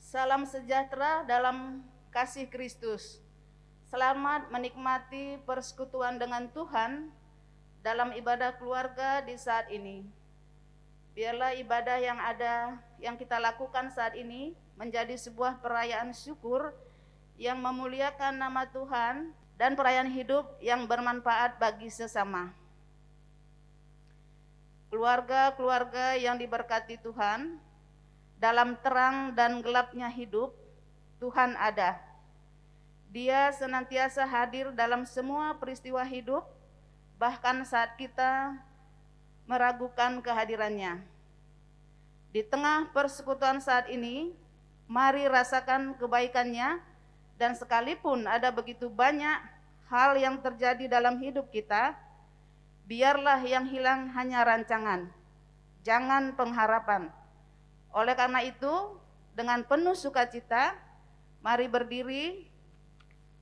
Salam sejahtera dalam kasih Kristus. Selamat menikmati persekutuan dengan Tuhan dalam ibadah keluarga di saat ini. Biarlah ibadah yang kita lakukan saat ini menjadi sebuah perayaan syukur yang memuliakan nama Tuhan dan perayaan hidup yang bermanfaat bagi sesama. Keluarga-keluarga yang diberkati Tuhan, dalam terang dan gelapnya hidup, Tuhan ada. Dia senantiasa hadir dalam semua peristiwa hidup, bahkan saat kita meragukan kehadirannya. Di tengah persekutuan saat ini, mari rasakan kebaikannya, dan sekalipun ada begitu banyak hal yang terjadi dalam hidup kita, biarlah yang hilang hanya rancangan, jangan pengharapan. Oleh karena itu, dengan penuh sukacita, mari berdiri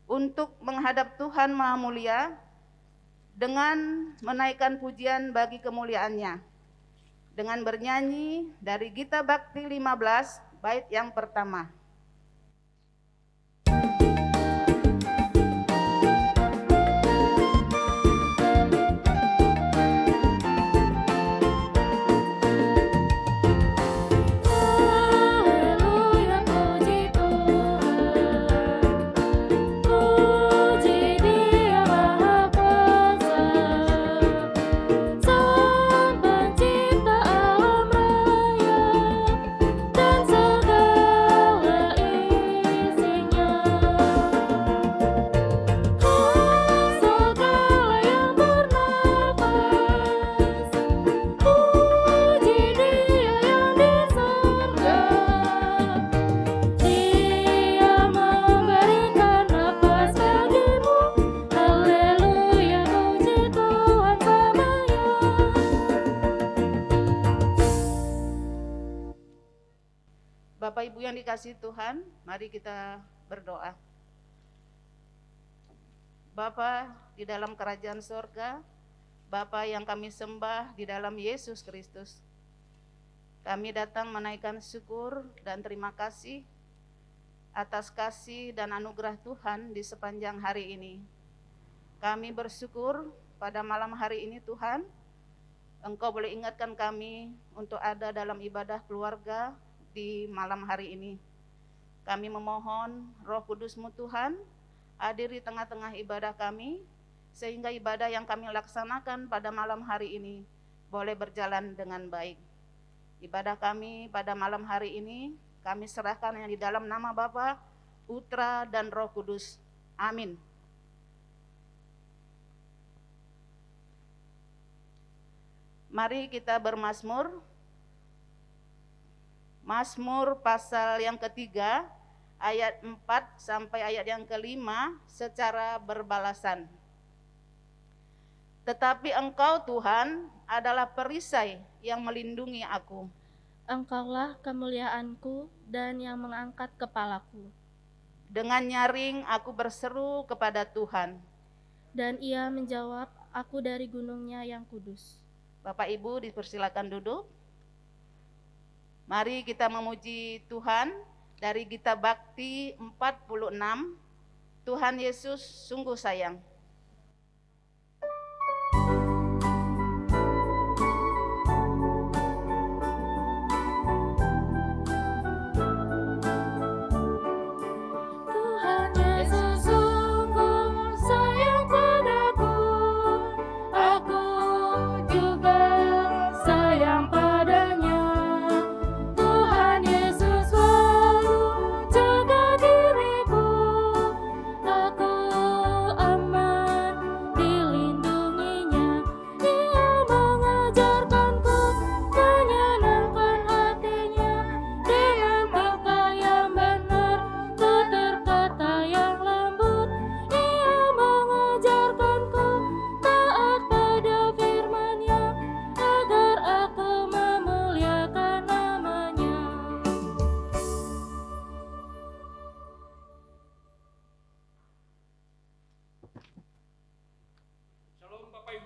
untuk menghadap Tuhan Maha Mulia dengan menaikkan pujian bagi kemuliaannya, dengan bernyanyi dari Gita Bakti 15 bait yang pertama. Bapak Ibu yang dikasihi Tuhan, mari kita berdoa. Bapa di dalam kerajaan sorga, Bapa yang kami sembah di dalam Yesus Kristus, kami datang menaikkan syukur dan terima kasih atas kasih dan anugerah Tuhan di sepanjang hari ini. Kami bersyukur pada malam hari ini Tuhan, Engkau boleh ingatkan kami untuk ada dalam ibadah keluarga di malam hari ini. Kami memohon Roh Kudus-Mu Tuhan hadir di tengah-tengah ibadah kami, sehingga ibadah yang kami laksanakan pada malam hari ini boleh berjalan dengan baik. Ibadah kami pada malam hari ini kami serahkan yang di dalam nama Bapa, Putra dan Roh Kudus. Amin. Mari kita bermazmur. Mazmur pasal yang ketiga, ayat 4 sampai ayat yang kelima secara berbalasan. Tetapi Engkau Tuhan adalah perisai yang melindungi aku. Engkaulah kemuliaanku dan yang mengangkat kepalaku. Dengan nyaring aku berseru kepada Tuhan, dan Ia menjawab aku dari gunungnya yang kudus. Bapak Ibu dipersilakan duduk. Mari kita memuji Tuhan dari Gita Bakti 46, Tuhan Yesus sungguh sayang.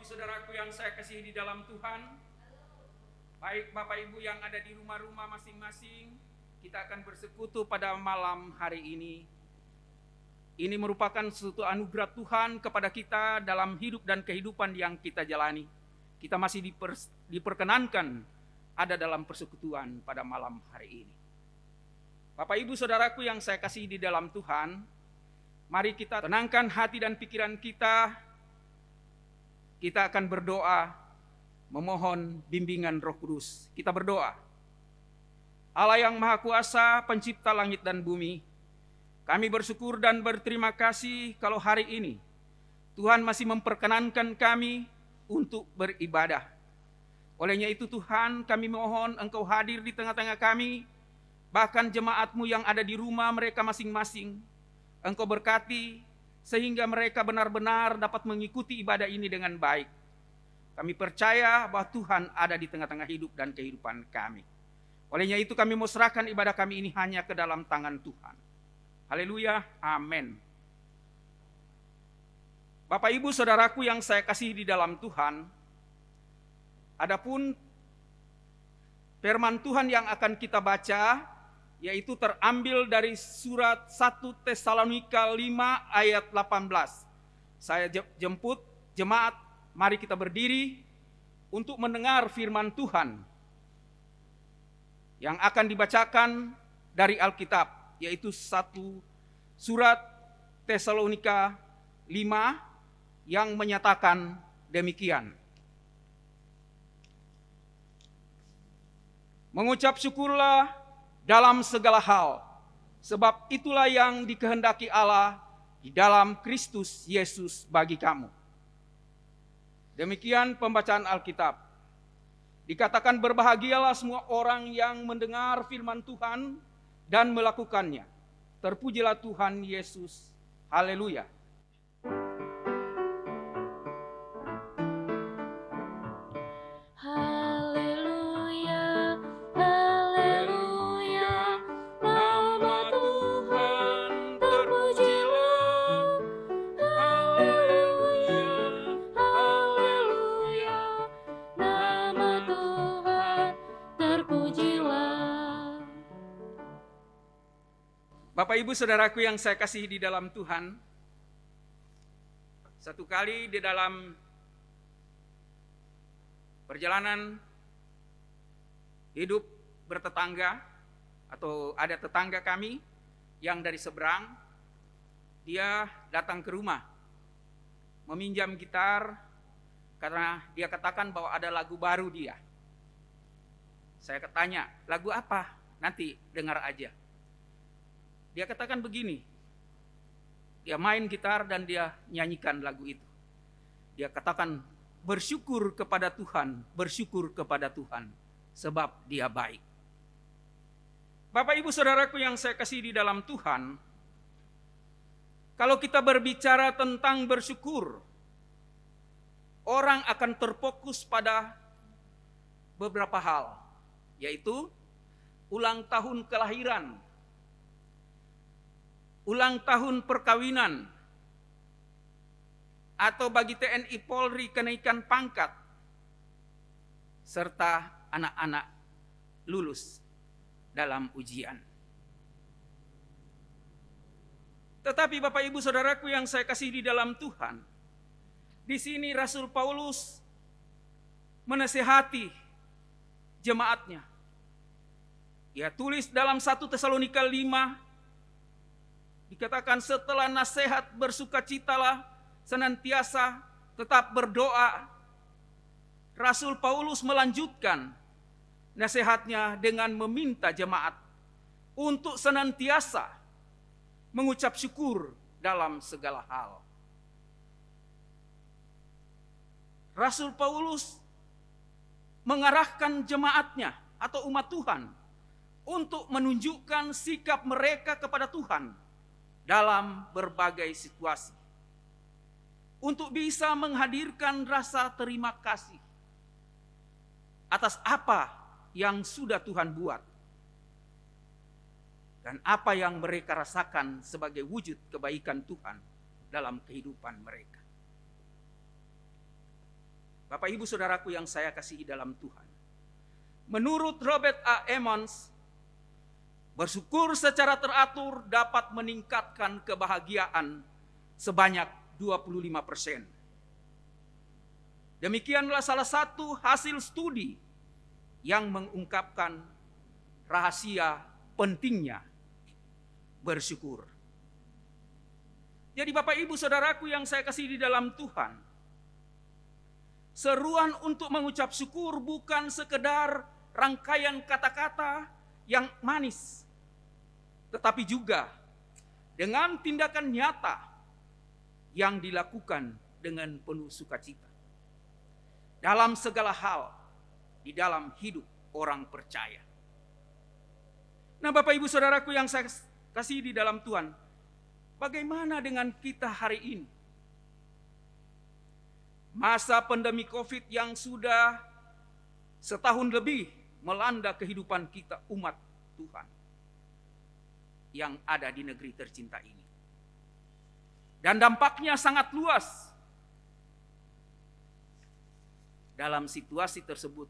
Saudaraku yang saya kasihi di dalam Tuhan, baik Bapak Ibu yang ada di rumah-rumah masing-masing kita akan bersekutu pada malam hari ini. Ini merupakan suatu anugerah Tuhan kepada kita dalam hidup dan kehidupan yang kita jalani. Kita masih diperkenankan ada dalam persekutuan pada malam hari ini. Bapak Ibu Saudaraku yang saya kasihi di dalam Tuhan, mari kita tenangkan hati dan pikiran kita. Kita akan berdoa, memohon bimbingan Roh Kudus. Kita berdoa. Allah yang Maha Kuasa, Pencipta langit dan bumi, kami bersyukur dan berterima kasih kalau hari ini Tuhan masih memperkenankan kami untuk beribadah. Olehnya itu Tuhan, kami mohon Engkau hadir di tengah-tengah kami, bahkan jemaat-Mu yang ada di rumah mereka masing-masing. Engkau berkati sehingga mereka benar-benar dapat mengikuti ibadah ini dengan baik. Kami percaya bahwa Tuhan ada di tengah-tengah hidup dan kehidupan kami. Olehnya itu kami mau serahkan ibadah kami ini hanya ke dalam tangan Tuhan. Haleluya, amin. Bapak Ibu Saudaraku yang saya kasihi di dalam Tuhan, adapun firman Tuhan yang akan kita baca, yaitu terambil dari surat 1 Tesalonika 5 ayat 18. Saya jemput jemaat, mari kita berdiri untuk mendengar firman Tuhan yang akan dibacakan dari Alkitab, yaitu surat Tesalonika 5 yang menyatakan demikian. Mengucap syukurlah dalam segala hal, sebab itulah yang dikehendaki Allah di dalam Kristus Yesus bagi kamu. Demikian pembacaan Alkitab. Dikatakan berbahagialah semua orang yang mendengar firman Tuhan dan melakukannya. Terpujilah Tuhan Yesus. Haleluya. Haleluya, haleluya, nama Tuhan terpujilah. Haleluya, haleluya, nama Tuhan terpujilah. Bapak Ibu Saudaraku yang saya kasihi di dalam Tuhan, satu kali di dalam perjalanan hidup bertetangga, atau ada tetangga kami yang dari seberang, dia datang ke rumah meminjam gitar karena dia katakan bahwa ada lagu baru dia. Saya tanya, lagu apa? Nanti dengar aja. Dia katakan begini, dia main gitar dan dia nyanyikan lagu itu. Dia katakan, bersyukur kepada Tuhan, bersyukur kepada Tuhan, sebab dia baik. Bapak Ibu Saudaraku yang saya kasihi di dalam Tuhan, kalau kita berbicara tentang bersyukur, orang akan terfokus pada beberapa hal, yaitu ulang tahun kelahiran, ulang tahun perkawinan, atau bagi TNI Polri kenaikan pangkat, serta anak-anak lulus dalam ujian. Tetapi Bapak Ibu Saudaraku yang saya kasihi di dalam Tuhan, di sini Rasul Paulus menasihati jemaatnya. Ia tulis dalam 1 Tesalonika 5, dikatakan setelah nasihat bersukacitalah senantiasa tetap berdoa. Rasul Paulus melanjutkan nasihatnya dengan meminta jemaat untuk senantiasa mengucap syukur dalam segala hal. Rasul Paulus mengarahkan jemaatnya atau umat Tuhan untuk menunjukkan sikap mereka kepada Tuhan dalam berbagai situasi, untuk bisa menghadirkan rasa terima kasih atas apa yang sudah Tuhan buat dan apa yang mereka rasakan sebagai wujud kebaikan Tuhan dalam kehidupan mereka. Bapak Ibu Saudaraku yang saya kasihi dalam Tuhan, menurut Robert A. Emmons, Bersyukur secara teratur dapat meningkatkan kebahagiaan sebanyak 25%. Demikianlah salah satu hasil studi yang mengungkapkan rahasia pentingnya bersyukur. Jadi Bapak Ibu Saudaraku yang saya kasih di dalam Tuhan, seruan untuk mengucap syukur bukan sekedar rangkaian kata-kata yang manis, tetapi juga dengan tindakan nyata yang dilakukan dengan penuh sukacita dalam segala hal di dalam hidup orang percaya. Nah, Bapak Ibu Saudaraku yang saya kasih di dalam Tuhan, bagaimana dengan kita hari ini? Masa pandemi COVID yang sudah setahun lebih melanda kehidupan kita umat Tuhan yang ada di negeri tercinta ini. Dan dampaknya sangat luas. Dalam situasi tersebut,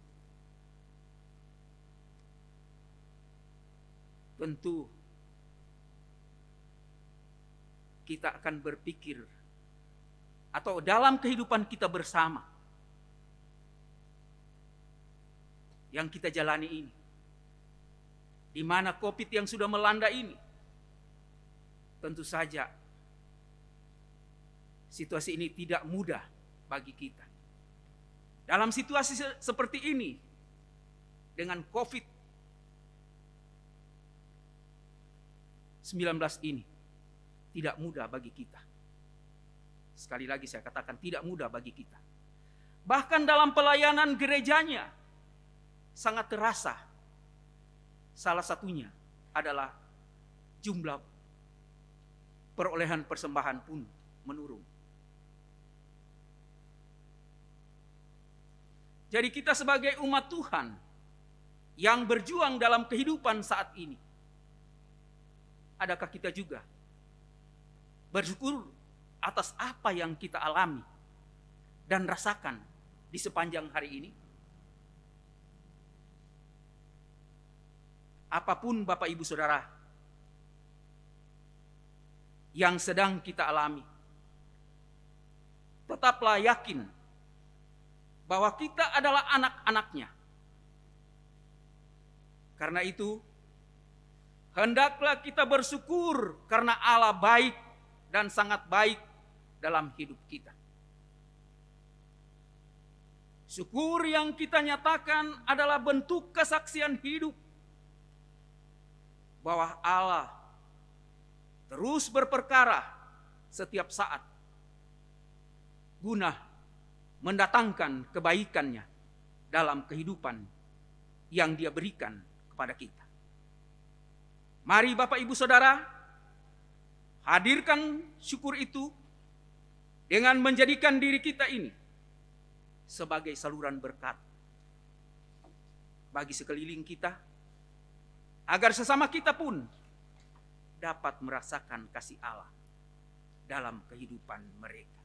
tentu kita akan berpikir, atau dalam kehidupan kita bersama yang kita jalani ini, di mana COVID yang sudah melanda ini, tentu saja situasi ini tidak mudah bagi kita. Dalam situasi seperti ini, dengan COVID-19 ini, tidak mudah bagi kita. Sekali lagi saya katakan tidak mudah bagi kita. Bahkan dalam pelayanan gerejanya sangat terasa. Salah satunya adalah jumlah perolehan persembahan pun menurun. Jadi kita sebagai umat Tuhan yang berjuang dalam kehidupan saat ini, adakah kita juga bersyukur atas apa yang kita alami dan rasakan di sepanjang hari ini? Apapun Bapak Ibu Saudara yang sedang kita alami, tetaplah yakin bahwa kita adalah anak-anaknya. Karena itu, hendaklah kita bersyukur karena Allah baik dan sangat baik dalam hidup kita. Syukur yang kita nyatakan adalah bentuk kesaksian hidup bahwa Allah terus berperkara setiap saat guna mendatangkan kebaikannya dalam kehidupan yang Dia berikan kepada kita. Mari Bapak Ibu Saudara, hadirkan syukur itu dengan menjadikan diri kita ini sebagai saluran berkat bagi sekeliling kita, agar sesama kita pun dapat merasakan kasih Allah dalam kehidupan mereka.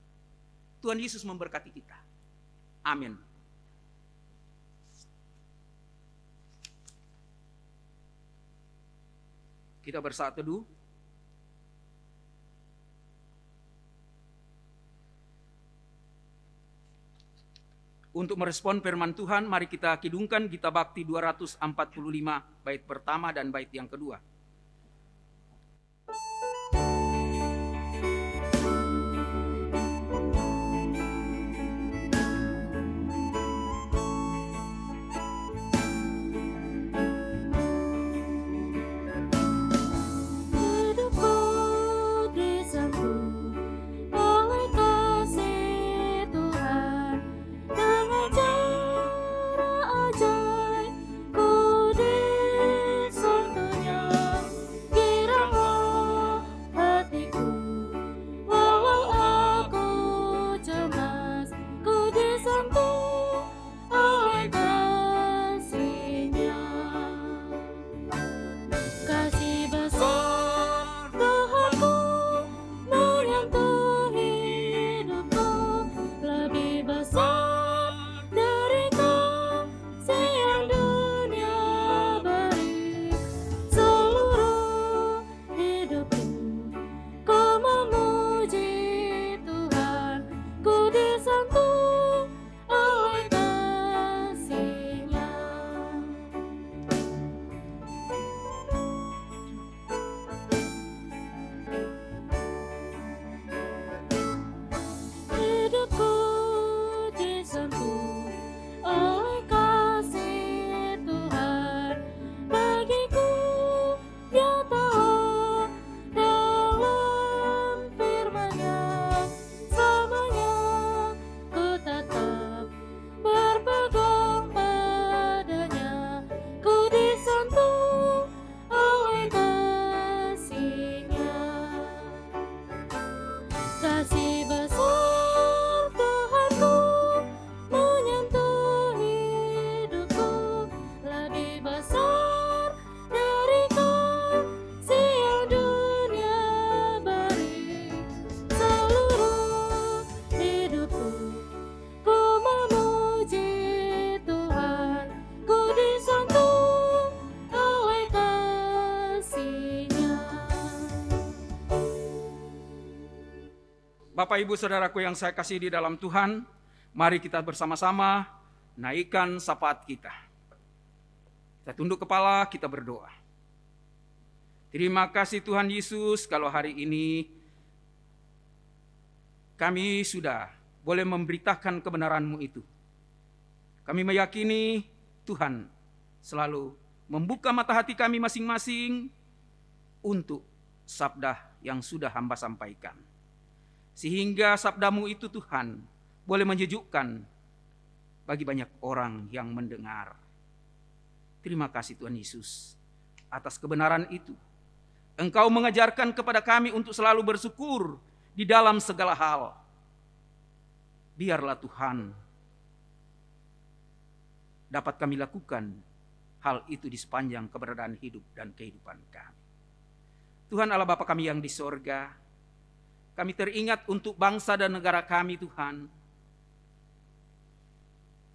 Tuhan Yesus memberkati kita. Amin. Kita bersaat teduh. Untuk merespon firman Tuhan, mari kita kidungkan Gita Bakti 245 bait pertama dan bait yang kedua. Ajaib, kudus santunya. Bapak Ibu Saudaraku yang saya kasih di dalam Tuhan, mari kita bersama-sama naikkan syafaat kita. Kita tunduk kepala, kita berdoa. Terima kasih Tuhan Yesus kalau hari ini kami sudah boleh memberitakan kebenaran-Mu itu. Kami meyakini Tuhan selalu membuka mata hati kami masing-masing untuk sabda yang sudah hamba sampaikan. Sehingga sabda-Mu itu Tuhan boleh menyejukkan bagi banyak orang yang mendengar. Terima kasih Tuhan Yesus atas kebenaran itu. Engkau mengajarkan kepada kami untuk selalu bersyukur di dalam segala hal. Biarlah Tuhan dapat kami lakukan hal itu di sepanjang keberadaan hidup dan kehidupan kami. Tuhan Allah Bapa kami yang di sorga, kami teringat untuk bangsa dan negara kami Tuhan,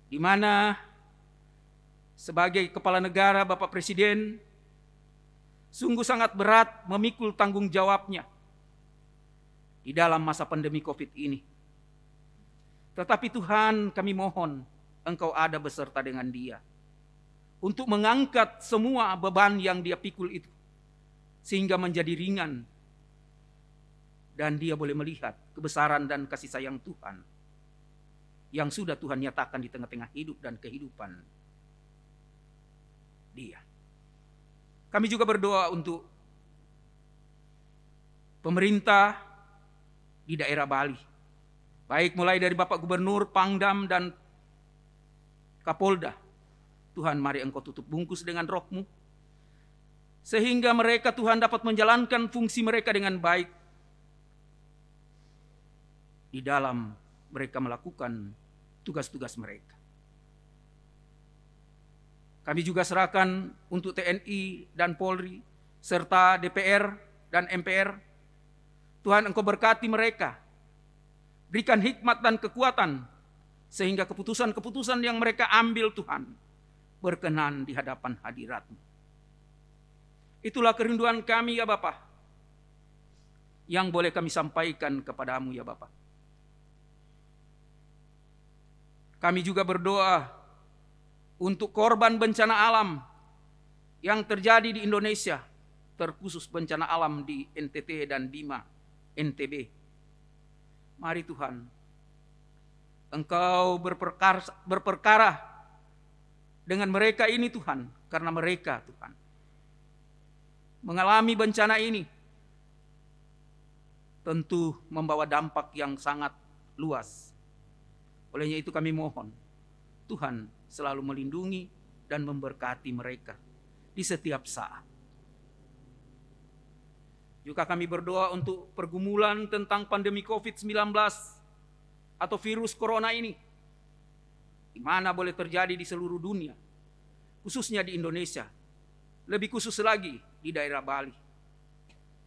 di mana sebagai kepala negara Bapak Presiden sungguh sangat berat memikul tanggung jawabnya di dalam masa pandemi COVID ini. Tetapi Tuhan kami mohon Engkau ada beserta dengan dia untuk mengangkat semua beban yang dia pikul itu sehingga menjadi ringan dan dia boleh melihat kebesaran dan kasih sayang Tuhan yang sudah Tuhan nyatakan di tengah-tengah hidup dan kehidupan dia. Kami juga berdoa untuk pemerintah di daerah Bali. Baik mulai dari Bapak Gubernur, Pangdam, dan Kapolda. Tuhan mari Engkau tutup bungkus dengan roh-Mu. Sehingga mereka Tuhan dapat menjalankan fungsi mereka dengan baik. Di dalam mereka melakukan tugas-tugas mereka. Kami juga serahkan untuk TNI dan Polri, serta DPR dan MPR. Tuhan Engkau berkati mereka. Berikan hikmat dan kekuatan, sehingga keputusan-keputusan yang mereka ambil Tuhan, berkenan di hadapan hadirat-Mu. Itulah kerinduan kami ya Bapa, yang boleh kami sampaikan kepadamu ya Bapa. Kami juga berdoa untuk korban bencana alam yang terjadi di Indonesia, terkhusus bencana alam di NTT dan Bima, NTB. Mari Tuhan, Engkau berperkara dengan mereka ini Tuhan, karena mereka Tuhan mengalami bencana ini tentu membawa dampak yang sangat luas. Olehnya itu kami mohon Tuhan selalu melindungi dan memberkati mereka di setiap saat. Juga kami berdoa untuk pergumulan tentang pandemi COVID-19 atau virus corona ini, di mana boleh terjadi di seluruh dunia, khususnya di Indonesia, lebih khusus lagi di daerah Bali.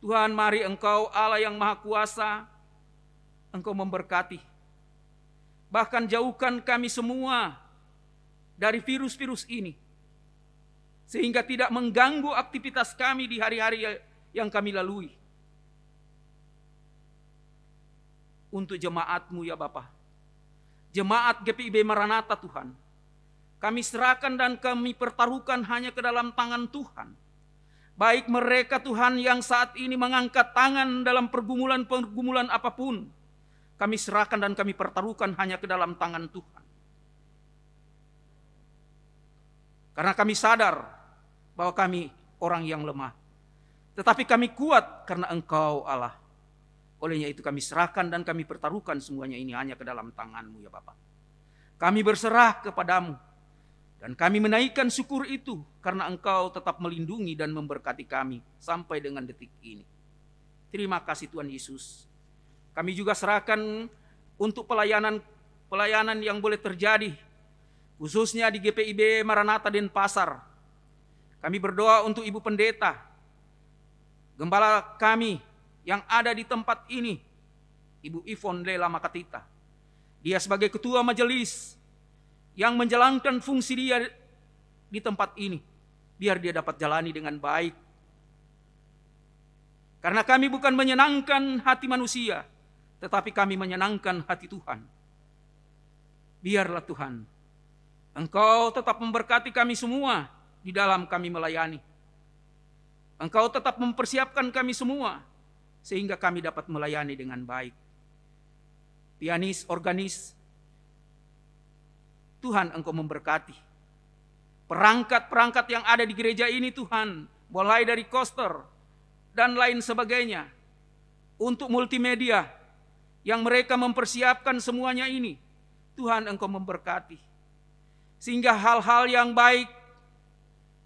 Tuhan mari Engkau Allah yang Maha Kuasa, Engkau memberkati. Bahkan jauhkan kami semua dari virus-virus ini, sehingga tidak mengganggu aktivitas kami di hari-hari yang kami lalui. Untuk jemaat-Mu ya Bapa, jemaat GPIB Maranatha Tuhan, kami serahkan dan kami pertaruhkan hanya ke dalam tangan Tuhan. Baik mereka Tuhan yang saat ini mengangkat tangan dalam pergumulan-pergumulan apapun, kami serahkan dan kami pertaruhkan hanya ke dalam tangan Tuhan. Karena kami sadar bahwa kami orang yang lemah. Tetapi kami kuat karena Engkau Allah. Olehnya itu kami serahkan dan kami pertaruhkan semuanya ini hanya ke dalam tangan-Mu ya Bapa. Kami berserah kepadamu. Dan kami menaikkan syukur itu karena Engkau tetap melindungi dan memberkati kami sampai dengan detik ini. Terima kasih Tuhan Yesus. Kami juga serahkan untuk pelayanan yang boleh terjadi, khususnya di GPIB Maranatha Denpasar. Kami berdoa untuk Ibu Pendeta, Gembala kami yang ada di tempat ini, Ibu Ivon Lela Makatita. Dia sebagai ketua majelis yang menjalankan fungsi dia di tempat ini, biar dia dapat jalani dengan baik. Karena kami bukan menyenangkan hati manusia, tetapi kami menyenangkan hati Tuhan. Biarlah Tuhan, Engkau tetap memberkati kami semua di dalam kami melayani. Engkau tetap mempersiapkan kami semua sehingga kami dapat melayani dengan baik. Pianis, organis, Tuhan Engkau memberkati. Perangkat-perangkat yang ada di gereja ini Tuhan, mulai dari coaster dan lain sebagainya, untuk multimedia yang mereka mempersiapkan semuanya ini, Tuhan Engkau memberkati. Sehingga hal-hal yang baik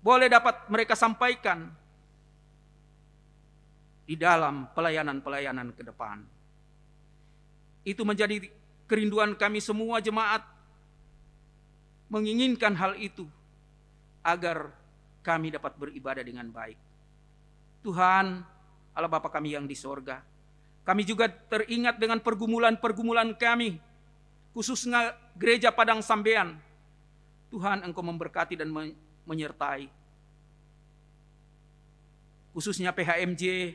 boleh dapat mereka sampaikan di dalam pelayanan-pelayanan ke depan. Itu menjadi kerinduan kami semua jemaat, menginginkan hal itu agar kami dapat beribadah dengan baik. Tuhan, Allah Bapa kami yang di sorga, kami juga teringat dengan pergumulan-pergumulan kami, khususnya gereja Padang Sambean. Tuhan Engkau memberkati dan menyertai. Khususnya PHMJ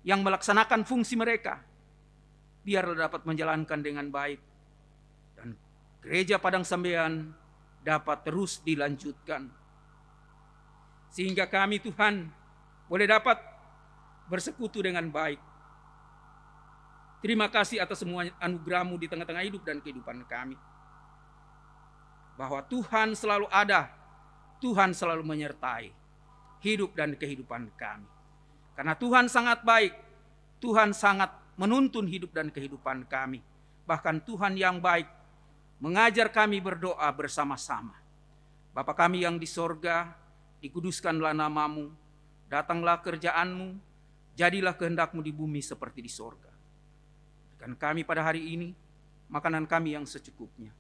yang melaksanakan fungsi mereka, biarlah dapat menjalankan dengan baik. Dan gereja Padang Sambean dapat terus dilanjutkan. Sehingga kami Tuhan boleh dapat bersekutu dengan baik. Terima kasih atas semua anugerah-Mu di tengah-tengah hidup dan kehidupan kami. Bahwa Tuhan selalu ada, Tuhan selalu menyertai hidup dan kehidupan kami. Karena Tuhan sangat baik, Tuhan sangat menuntun hidup dan kehidupan kami. Bahkan Tuhan yang baik mengajar kami berdoa bersama-sama. Bapa kami yang di sorga, dikuduskanlah nama-Mu, datanglah kerjaan-Mu, jadilah kehendak-Mu di bumi seperti di sorga. Berikan kami pada hari ini makanan kami yang secukupnya,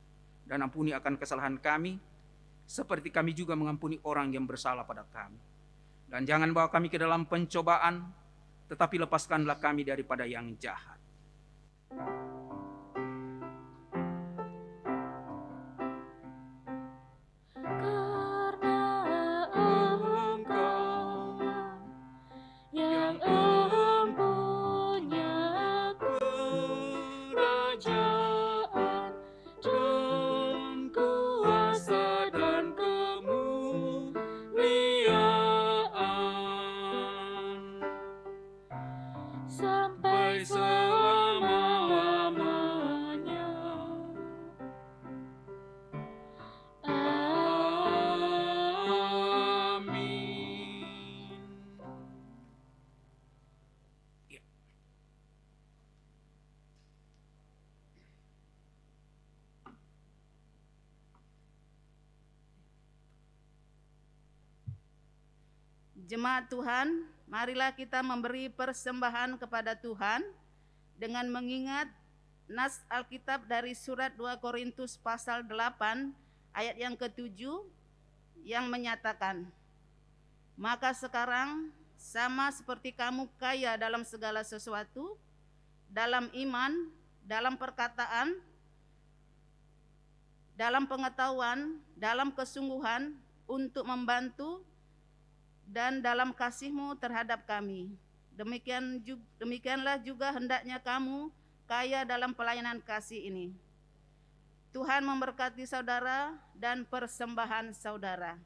dan ampuni akan kesalahan kami, seperti kami juga mengampuni orang yang bersalah pada kami. Dan jangan bawa kami ke dalam pencobaan, tetapi lepaskanlah kami daripada yang jahat. Jemaat Tuhan, marilah kita memberi persembahan kepada Tuhan dengan mengingat nas Alkitab dari surat 2 Korintus pasal 8 ayat yang ke-7 yang menyatakan, maka sekarang sama seperti kamu kaya dalam segala sesuatu, dalam iman, dalam perkataan, dalam pengetahuan, dalam kesungguhan untuk membantu, dan dalam kasih-Mu terhadap kami. Demikianlah juga hendaknya kamu kaya dalam pelayanan kasih ini. Tuhan memberkati saudara dan persembahan saudara.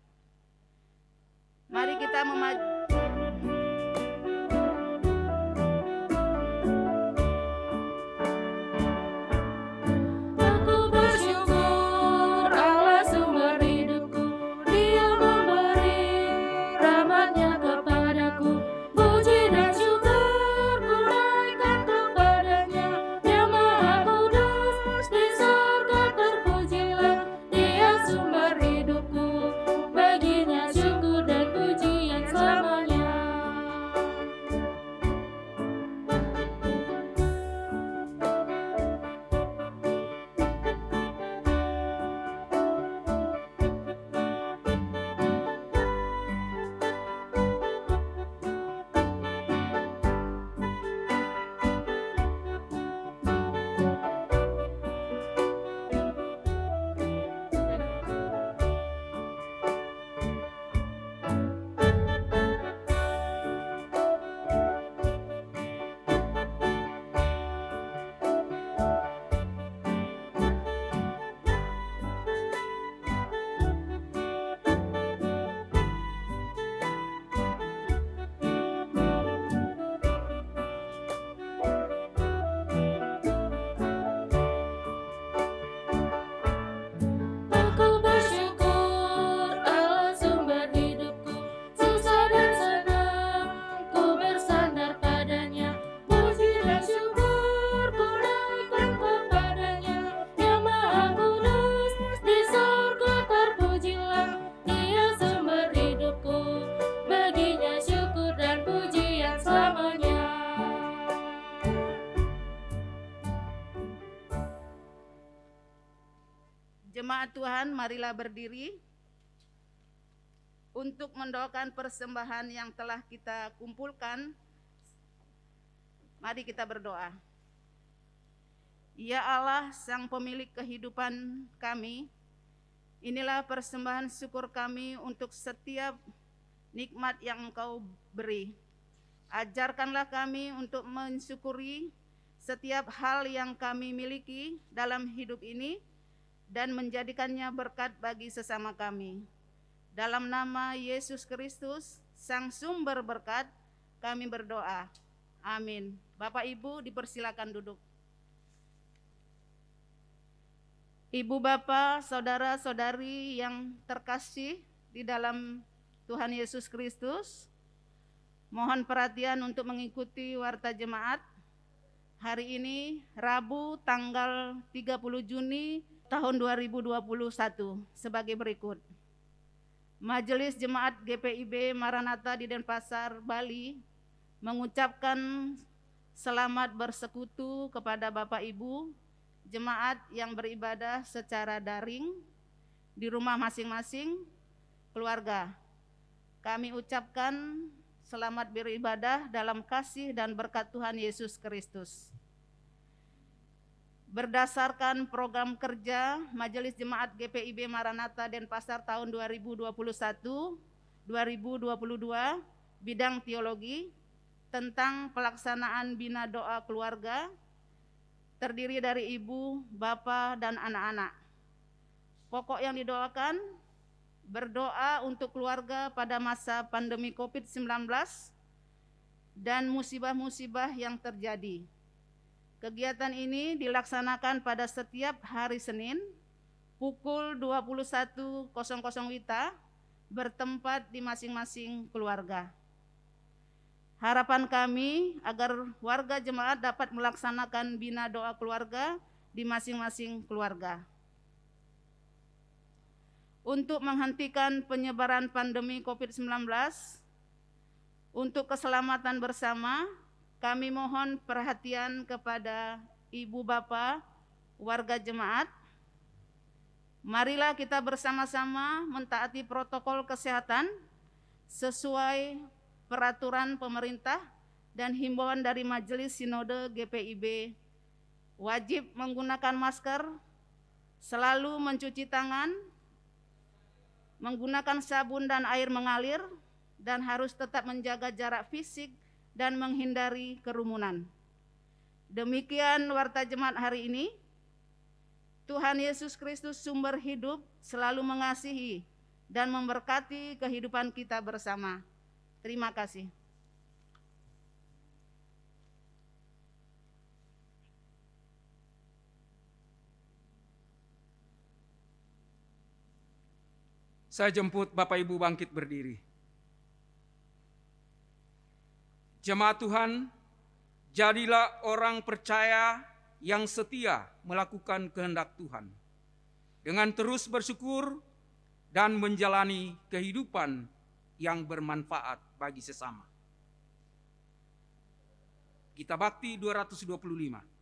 Mari kita Baginya syukur dan pujian selama Jemaat Tuhan, marilah berdiri untuk mendoakan persembahan yang telah kita kumpulkan. Mari kita berdoa. Ya Allah, Sang Pemilik kehidupan kami, inilah persembahan syukur kami untuk setiap nikmat yang Engkau beri. Ajarkanlah kami untuk mensyukuri setiap hal yang kami miliki dalam hidup ini dan menjadikannya berkat bagi sesama kami. Dalam nama Yesus Kristus, Sang Sumber berkat, kami berdoa. Amin. Bapak Ibu dipersilakan duduk. Ibu Bapak, saudara-saudari yang terkasih di dalam Tuhan Yesus Kristus, mohon perhatian untuk mengikuti warta jemaat hari ini Rabu tanggal 30 Juni tahun 2021 sebagai berikut. Majelis Jemaat GPIB Maranatha di Denpasar, Bali mengucapkan selamat bersekutu kepada Bapak Ibu jemaat yang beribadah secara daring di rumah masing-masing keluarga. Kami ucapkan selamat beribadah dalam kasih dan berkat Tuhan Yesus Kristus. Berdasarkan program kerja Majelis Jemaat GPIB Maranatha Denpasar tahun 2021-2022 bidang teologi tentang pelaksanaan bina doa keluarga, terdiri dari ibu, bapak, dan anak-anak. Pokok yang didoakan, berdoa untuk keluarga pada masa pandemi COVID-19 dan musibah-musibah yang terjadi. Kegiatan ini dilaksanakan pada setiap hari Senin pukul 21.00 WITA bertempat di masing-masing keluarga. Harapan kami agar warga jemaat dapat melaksanakan bina doa keluarga di masing-masing keluarga. Untuk menghentikan penyebaran pandemi COVID-19, untuk keselamatan bersama, kami mohon perhatian kepada ibu bapak warga jemaat. Marilah kita bersama-sama mentaati protokol kesehatan sesuai peraturan pemerintah dan himbauan dari Majelis Sinode GPIB. Wajib menggunakan masker, selalu mencuci tangan, menggunakan sabun dan air mengalir, dan harus tetap menjaga jarak fisik dan menghindari kerumunan. Demikian warta jemaat hari ini. Tuhan Yesus Kristus sumber hidup selalu mengasihi dan memberkati kehidupan kita bersama. Terima kasih. Saya jemput Bapak Ibu bangkit berdiri. Jemaat Tuhan, jadilah orang percaya yang setia melakukan kehendak Tuhan, dengan terus bersyukur dan menjalani kehidupan yang bermanfaat bagi sesama. Gita Bakti 225.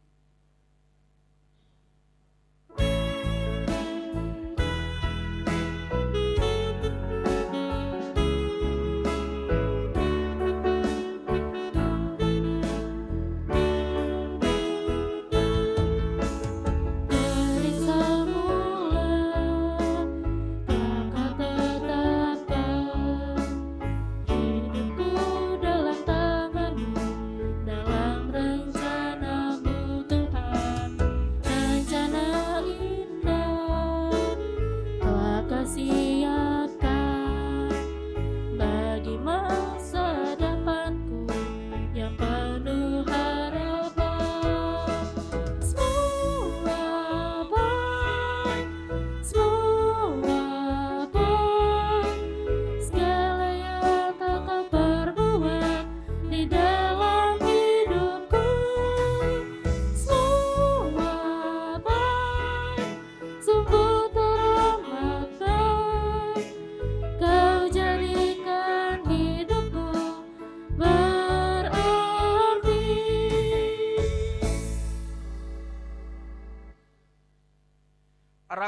Dalam rencanamu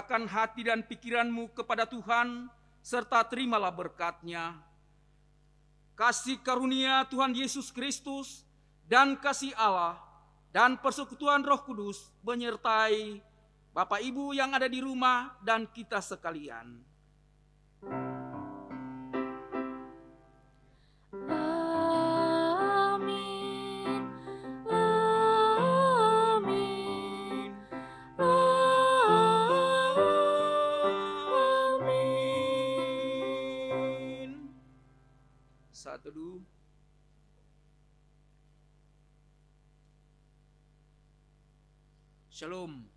Arahkan hati dan pikiranmu kepada Tuhan, serta terimalah berkat-Nya. Kasih karunia Tuhan Yesus Kristus dan kasih Allah dan persekutuan Roh Kudus menyertai Bapak Ibu yang ada di rumah dan kita sekalian. Saat teduh. Shalom.